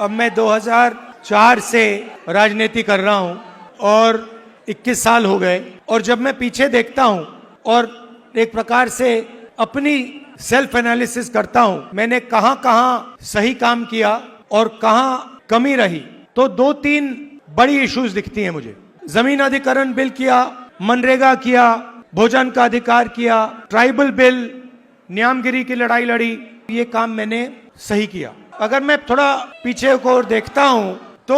अब मैं 2004 से राजनीति कर रहा हूं और 21 साल हो गए। और जब मैं पीछे देखता हूं और एक प्रकार से अपनी सेल्फ एनालिसिस करता हूं, मैंने कहां कहां सही काम किया और कहां कमी रही, तो 2-3 बड़ी इश्यूज दिखती हैं मुझे। जमीन अधिग्रहण बिल किया, मनरेगा किया, भोजन का अधिकार किया, ट्राइबल बिल, न्यामगिरी की लड़ाई लड़ी, ये काम मैंने सही किया। अगर मैं थोड़ा पीछे को देखता हूं तो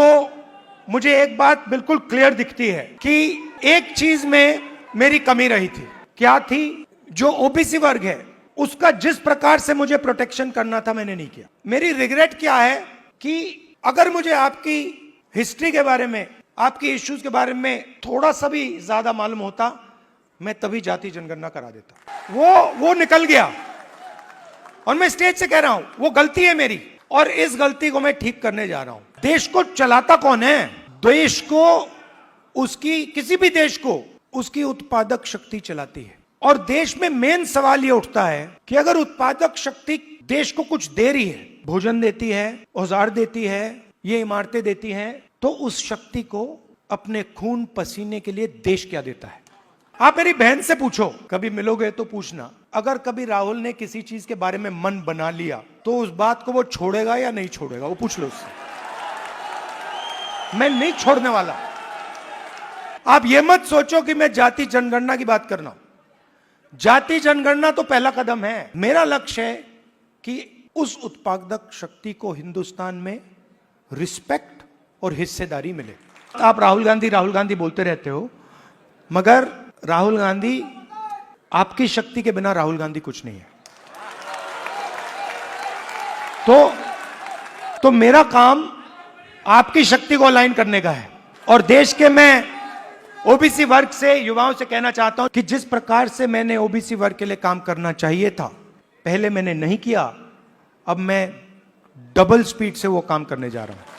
मुझे एक बात बिल्कुल क्लियर दिखती है कि एक चीज में मेरी कमी रही थी। क्या थी? जो ओबीसी वर्ग है उसका जिस प्रकार से मुझे प्रोटेक्शन करना था मैंने नहीं किया। मेरी रिग्रेट क्या है कि अगर मुझे आपकी हिस्ट्री के बारे में, आपकी इश्यूज के बारे में थोड़ा सा भी ज्यादा मालूम होता, मैं तभी जाति जनगणना करा देता। वो निकल गया और मैं स्टेज से कह रहा हूं वो गलती है मेरी और इस गलती को मैं ठीक करने जा रहा हूं। देश को चलाता कौन है? देश को, उसकी, किसी भी देश को उसकी उत्पादक शक्ति चलाती है। और देश में मेन सवाल ये उठता है कि अगर उत्पादक शक्ति देश को कुछ दे रही है, भोजन देती है, औजार देती है, ये इमारतें देती हैं, तो उस शक्ति को अपने खून पसीने के लिए देश क्या देता है? आप मेरी बहन से पूछो, कभी मिलोगे तो पूछना, अगर कभी राहुल ने किसी चीज के बारे में मन बना लिया तो उस बात को वो छोड़ेगा या नहीं छोड़ेगा? वो पूछ लो उससे। मैं नहीं छोड़ने वाला। आप ये मत सोचो कि मैं जाति जनगणना की बात करना हूं। जाति जनगणना तो पहला कदम है। मेरा लक्ष्य है कि उस उत्पादक शक्ति को हिंदुस्तान में रिस्पेक्ट और हिस्सेदारी मिले। आप राहुल गांधी बोलते रहते हो, मगर राहुल गांधी, आपकी शक्ति के बिना राहुल गांधी कुछ नहीं है। तो मेरा काम आपकी शक्ति को अलाइन करने का है। और देश के, मैं ओबीसी वर्ग से, युवाओं से कहना चाहता हूं कि जिस प्रकार से मैंने ओबीसी वर्ग के लिए काम करना चाहिए था, पहले मैंने नहीं किया, अब मैं डबल स्पीड से वो काम करने जा रहा हूं।